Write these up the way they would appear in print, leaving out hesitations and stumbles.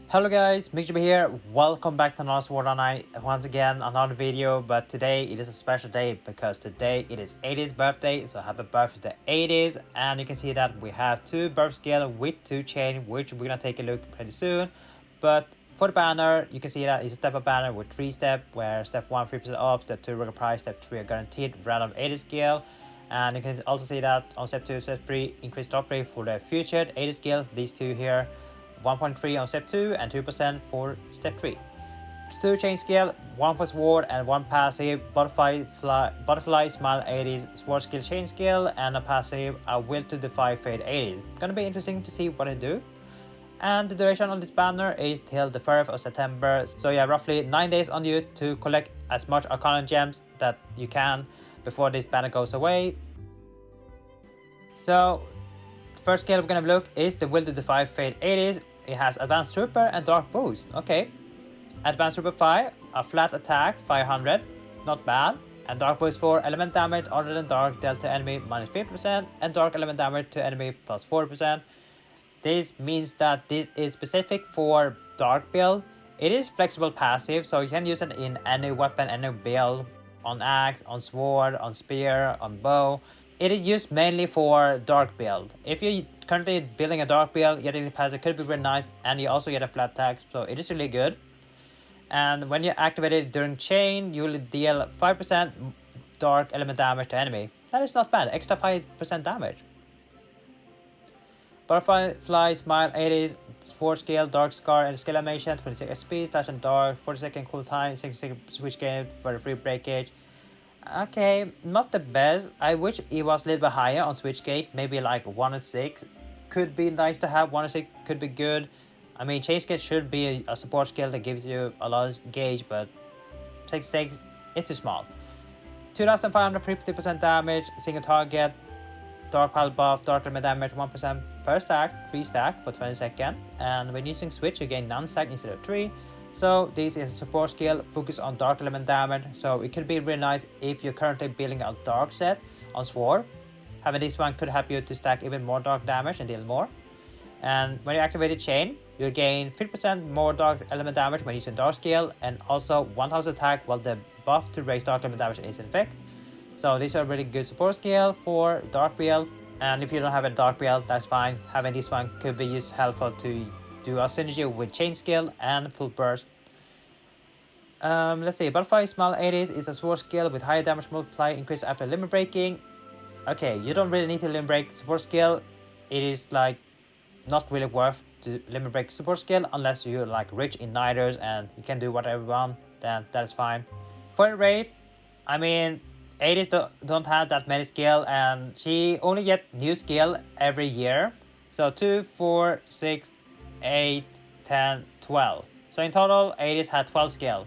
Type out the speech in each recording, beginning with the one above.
Hello guys, MikuChibi here. Welcome back to another Sword Online. Once again, another video, but today it is a special day because today it is Eydis' birthday. So happy birthday to Eydis. And you can see that we have two birth scale with two chain, which we're gonna take a look pretty soon. But for the banner, you can see that it's a step up banner with 3 steps, where step 1 3% off, step 2 regular price, step 3 a guaranteed random Eydis skill. And you can also see that on step 2, step 3, increased drop rate for the future Eydis skill, these two here. 1.3 on step 2 and 2% for step 3. 2 chain skill, 1 for sword and 1 passive, butterfly smile 80s, sword skill chain skill, and a passive, a will to defy fade 80s. Gonna be interesting to see what I do. And the duration on this banner is till the 1st of September. So yeah, roughly 9 days on you to collect as much Arcana gems that you can before this banner goes away. So the first skill we're gonna look is the will to defy fade 80s. It has Advanced Trooper and Dark Boost. Okay. Advanced Trooper 5, a flat attack 500, not bad. And Dark Boost 4, element damage other than Dark dealt to enemy minus 50%, and Dark element damage to enemy plus 40%. This means that this is specific for Dark build. It is flexible passive, so you can use it in any weapon, any build, on axe, on sword, on spear, on bow. It is used mainly for Dark build. If you're currently building a Dark build, getting the passive could be very nice, and you also get a flat attack, so it is really good. And when you activate it during chain, you will deal 5% Dark element damage to enemy. That is not bad, extra 5% damage. Butterfly Smile 80s, Sword Scale, Dark Scar, and Skill Animation, 26 SP, slash and Dark, 40-second cooltime, 60-second switch game for the free breakage. Okay, not the best. I wish it was a little bit higher on Switchgate, maybe like 106. Could be nice to have, 106 could be good. I mean, Chase Gate should be a support skill that gives you a lot of gauge, but 66, it's too small. 2550% damage, single target, Dark Pile buff, Dark element damage 1% per stack, 3 stack for 20 seconds. And when using Switch, you gain none stack instead of 3. So this is a support skill, focus on Dark element damage, so it could be really nice if you're currently building a Dark set on Sword. Having this one could help you to stack even more Dark damage and deal more. And when you activate the chain, you'll gain 50% more Dark element damage when using Dark skill, and also 1000 attack while the buff to raise Dark element damage is in effect. So these are really good support skill for Dark build, and if you don't have a Dark build, that's fine. Having this one could be helpful to do a synergy with chain skill and full burst. Let's see, Butterfly Smile 80s is a sword skill with higher damage multiply increase after limit breaking. Okay, you don't really need to limit break support skill. It is like not really worth to limit break support skill unless you're like rich in niders and you can do whatever you want, then that's fine. For the rate, I mean, 80s don't have that many skill, and she only get new skill every year. So 2, 4, 6, 8, 10, 12. So in total, 80s had 12 skill.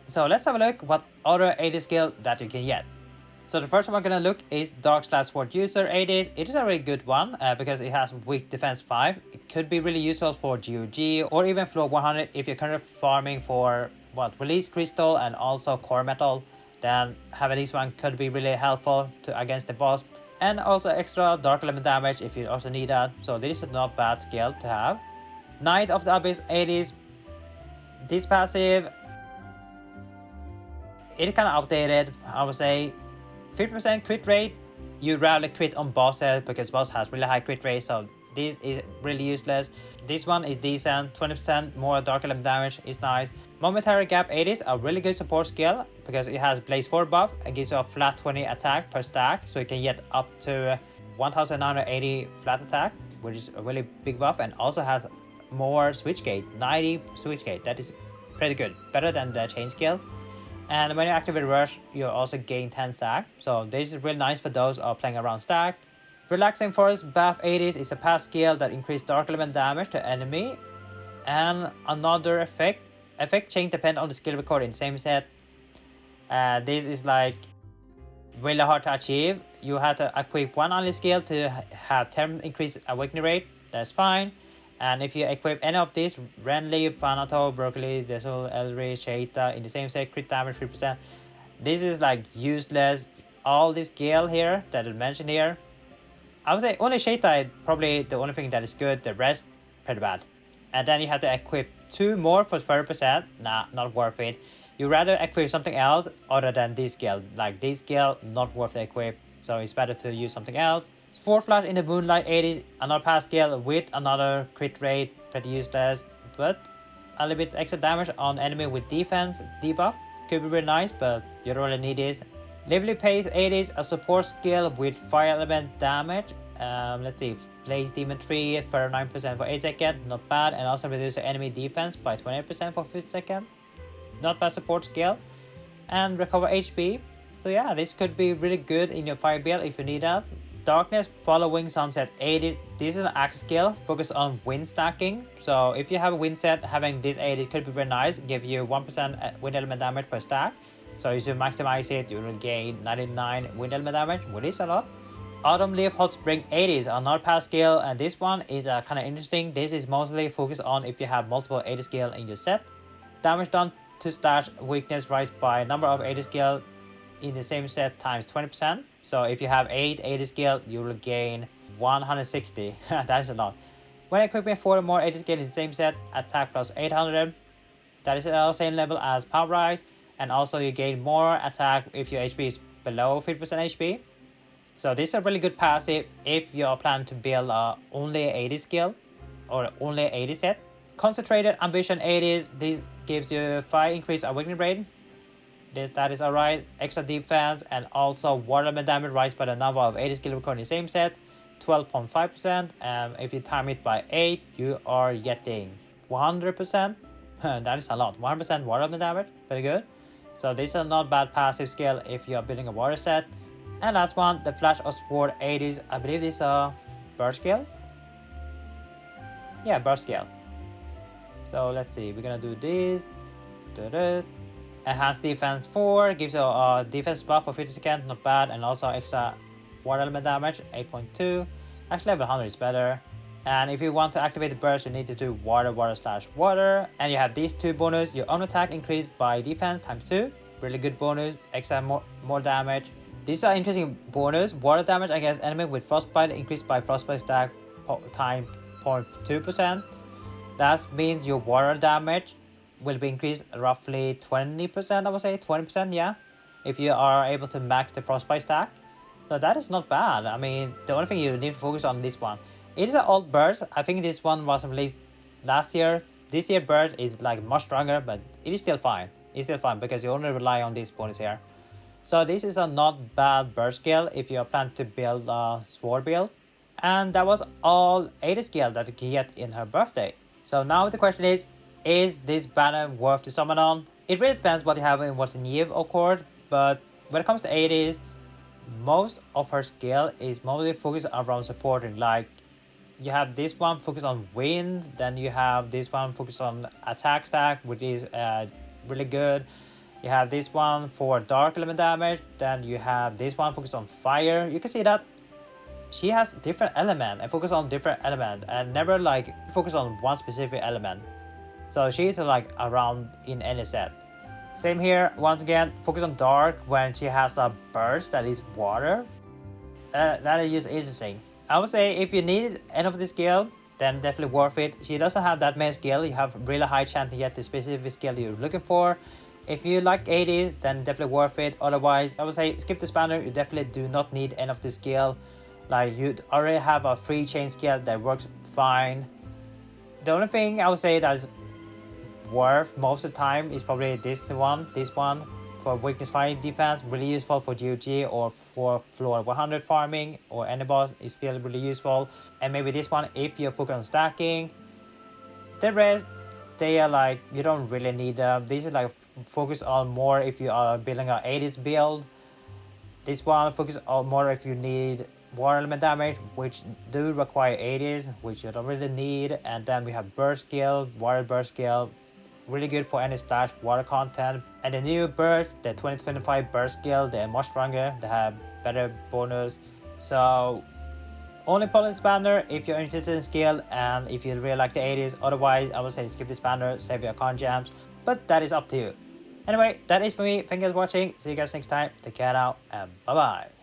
So let's have a look what other 80s skill that you can get. So the first one we're gonna look is Dark Slash Sword User 80s. It is a really good one because it has weak defense 5. It could be really useful for GOG or even floor 100 if you're currently farming for release crystal and also core metal. Then having this one could be really helpful against the boss, and also extra Dark element damage if you also need that. So this is not bad skill to have. Knight of the Abyss 80s. This passive, it's kind of outdated, I would say. 50% crit rate, you rarely crit on bosses because boss has really high crit rate, so this is really useless. This one is decent, 20% more Dark element damage is nice. Momentary Gap 80s, a really good support skill because it has Blaze 4 buff and gives you a flat 20 attack per stack, so you can get up to 1980 flat attack, which is a really big buff, and also has more switch gate, 90 switch gate. That is pretty good, better than the chain skill. And when you activate Rush, you also gain 10 stack. So this is really nice for those who are playing around stack. Relaxing Forest Bath 80s is a pass skill that increases Dark element damage to enemy. And another effect change depend on the skill recording, same set. This is like really hard to achieve. You have to equip one only skill to have 10 increased awakening rate. That's fine. And if you equip any of these, Renly, Fanato, Broccoli, Desul, Elri, Sheita in the same set, crit damage 3%. This is like useless. All this skill here that I mentioned here, I would say only Sheita is probably the only thing that is good. The rest, pretty bad. And then you have to equip 2 more for 30%. Nah, not worth it. You rather equip something else other than this skill. Like this skill, not worth the equip. So it's better to use something else. 4 flash in the moonlight 80s, another pass skill with another crit rate, pretty useless, but a little bit extra damage on enemy with defense debuff could be really nice, but you don't really need this. Lively Pace 80s, a support skill with fire element damage. Let's see, Blaze Demon 3, 39% for 8 seconds, not bad, and also reduce the enemy defense by 20% for 5 seconds. Not bad support skill, and recover HP. So yeah, this could be really good in your fire build if you need that. Darkness Following Sunset 80. This is an axe skill focused on wind stacking. So if you have a wind set, having this 80 could be very nice. Give you 1% wind element damage per stack. So if you maximize it, you will gain 99 wind element damage, which is a lot. Autumn Leaf Hot Spring 80s, another pass skill, and this one is kind of interesting. This is mostly focused on if you have multiple 80 skill in your set. Damage done to stash weakness rise by number of 80 skill in the same set times 20%. So if you have 8 80 skill, you will gain 160. That is a lot. When equipping 4 more 80 skill in the same set, attack plus 800. That is the same level as Power Rise. And also you gain more attack if your HP is below 50% HP. So this is a really good passive if you are planning to build only 80 skill or only 80 set. Concentrated Ambition 80s, this gives you 5 increased awakening rate. That is alright. Extra defense and also water element damage rise by the number of 80 skill recorded in the same set, 12.5%. And if you time it by 8, you are getting 100%. That is a lot. 100% water element damage, pretty good. So this is a not bad passive skill if you are building a water set. And last one, the Flash of Sword 80s. I believe this is a burst skill. Yeah, burst skill. So let's see, we're gonna do this. Enhanced Defense 4 gives you a defense buff for 50 seconds, not bad, and also extra water element damage, 8.2. Actually, level 100 is better. And if you want to activate the burst, you need to do water, water slash water. And you have these 2 bonus. Your own attack increased by defense times 2. Really good bonus, extra more damage. These are interesting bonus. Water damage against enemy with frostbite increased by frostbite stack time 0.2%. That means your water damage will be increased roughly 20%, I would say 20%, yeah, if you are able to max the frostbite stack. So that is not bad. I mean, the only thing you need to focus on this one. It is an old bird. I think this one was released last year. This year bird is like much stronger, but it is still fine. It's still fine because you only rely on this bonus here. So this is a not bad bird skill if you are planning to build a sword build. And that was all 80 skill that you get in her birthday. So now the question is this banner worth to summon on? It really depends what you have in what Neve occurred, but when it comes to 80s, most of her skill is mostly focused around supporting. Like you have this one focused on wind, then you have this one focused on attack stack, which is really good. You have this one for dark element damage, then you have this one focused on fire. You can see that she has different element and focus on different element and never like focus on one specific element. So she's like around in any set. Same here, once again, focus on dark when she has a burst that is water. That is just interesting. I would say if you need any of this skill, then definitely worth it. She doesn't have that many skill. You have really high chance to get the specific skill you're looking for. If you like 80, then definitely worth it. Otherwise, I would say skip the spanner. You definitely do not need any of this skill. Like you already have a free chain skill that works fine. The only thing I would say that is worth most of the time is probably this one for weakness fighting defense, really useful for GOG or for floor 100 farming or any boss is still really useful. And maybe this one if you're focused on stacking. The rest, they are like, you don't really need them. These are like focus on more if you are building an 80s build. This one focus on more if you need water element damage, which do require 80s, which you don't really need. And then we have burst skill, water burst skill, really good for any stash water content. And the new burst, the 2025 burst skill, they're much stronger, they have better bonus. So only Poland Spanner if you're interested in skill and if you really like the 80s. Otherwise, I would say skip the Spanner, save your con gems, but that is up to you. Anyway, that is for me. Thank you guys for watching. See you guys next time. Take care now and bye bye.